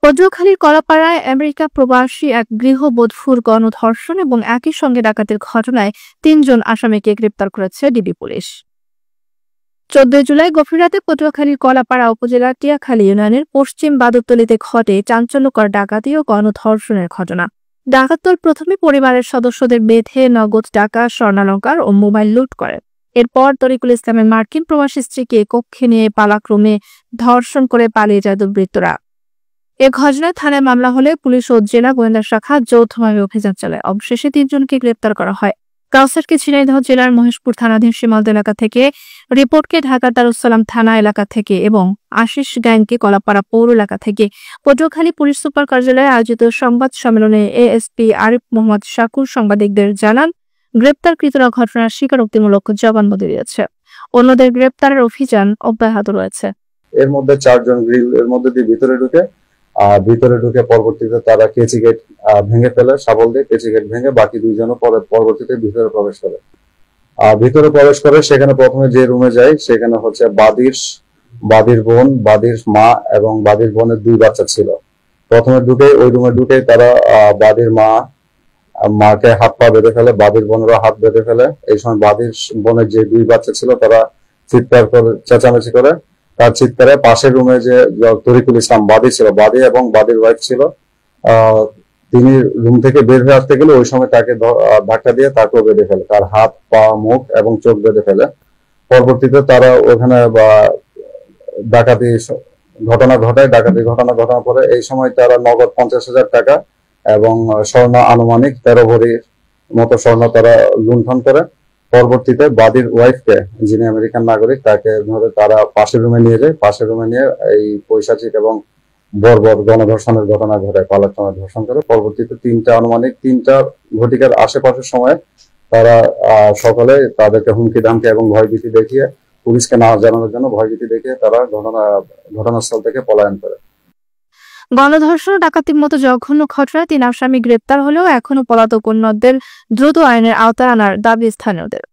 পটুয়াখালীর কলাপাড়ায় আমেরিকা প্রবাসী এক গৃহবধূর গণধর্ষণ এবং একই সঙ্গে ডাকাতির ঘটনায় ৩ জন আসামিকে গ্রেপ্তার করেছে ডিবি পুলিশ। ১৪ জুলাই গভীর রাতে পটুয়াখালীর কলাপাড়া উপজেলার টিয়াখালী ইউনিয়নের পশ্চিম বাদুরতলীতে ঘটে চাঞ্চল্যকর ডাকাতি ও গণধর্ষণের ঘটনা। ডাকাত দল প্রথমে পরিবারের সদস্যদের বেঁধে নগদ টাকা, স্বর্ণালংকার ও মোবাইল লুট করে। এরপর তরিকুল ইসলামের মার্কিন প্রবাসী স্ত্রীকে কক্ষে নিয়ে পালাক্রমে ধর্ষণ করে পালিয়ে যায় দুর্বৃত্তরা। এ ঘটনায় থানায় মামলা হলে পুলিশ ও জেলা গোয়েন্দা শাখা যৌথভাবে অভিযান চালায়। অবশেষে ৩ জনকে গ্রেপ্তার করা হয়। কাউসারকে ঝিনাইদহ জেলার মহেশপুর থানাধীন সীমান্ত এলাকা থেকে, রিপোর্টকে ঢাকা দারুসালাম থানা এলাকা থেকে এবং আশিস গ্যাংকে কলাপাড়া পৌর এলাকা থেকে। পটুয়াখালী পুলিশ সুপার কার্যালয়ে আয়োজিত সংবাদ সম্মেলনে এএসপি আরিফ মোহাম্মদ শাকুর সাংবাদিকদের জানান, গ্রেপ্তারকৃতরা ঘটনার স্বীকারোক্তিমূলক জবানবন্দি দিয়েছে। অন্যদের গ্রেপ্তারের অভিযান অব্যাহত রয়েছে। এর মধ্যে 4 জন গ্রিল এর মধ্যে দিয়ে ভিতরে ঢুকে পরবর্তীতে তারা কেচি গেট ভেঙে ফেলে, শাবল দিয়ে কেচি গেট ভেঙে বাকি 2 জনও পরবর্তীতে ভিতরে প্রবেশ করে। সেখানে প্রথমে যে রুমে যায় সেখানে হচ্ছে বাদীর বোন, বাদীর মা এবং বাদীর বোনের 2 বাচ্চা ছিল। প্রথমে ওই রুমে ঢুকে তারা বাদীর মাকে হাত পা বেঁধে ফেলে, বাদীর বোনেরও হাত বেঁধে ফেলে। এই সময় বাদীর বোনের যে 2 বাচ্চা ছিল তারা চিৎকার করে, চেঁচামেচি করে। তার চিৎকারে পাশের রুমে যে তরিকুল ইসলাম বাদী ছিল, বাদী এবং বাদীর ওয়াইফ ছিল, তিনি রুম থেকে বের হয়ে আসতে গেলে ওই সময় তাকে ধাক্কা দিয়ে তাকেও বেঁধে ফেলে, তার হাত, পা, মুখ এবং চোখ বেঁধে ফেলে। পরবর্তীতে তারা ওখানে ডাকাতি ঘটনা ঘটানোর পরে এই সময় তারা নগদ 50,000 টাকা এবং স্বর্ণ আনুমানিক 13 ভরির মতো স্বর্ণ তারা লুণ্ঠন করে। পরবর্তীতে বাদীর ওয়াইফকে, যিনি আমেরিকান নাগরিক, তাকে ধরে তারা পাশের রুমে নিয়ে যায়। পাশের রুমে নিয়ে এই পৈশাচিক এবং বর্বর গণধর্ষণের ঘটনা ঘটায়, পালাক্রমে ধর্ষণ করে। পরবর্তীতে আনুমানিক 3টা ঘটিকার আশেপাশের সময় তারা সকলে তাদেরকে হুমকি ধামকি এবং ভয়ভীতি দেখিয়ে, পুলিশকে না জানানোর জন্য ভয়ভীতি দেখিয়ে তারা ঘটনাস্থল থেকে পলায়ন করে। গণধর্ষণ ও ডাকাতির মতো জঘন্য ঘটনায় 3 আসামি গ্রেপ্তার হলেও এখনো পলাতক অন্যদের দ্রুত আইনের আওতায় আনার দাবি স্থানীয়দের।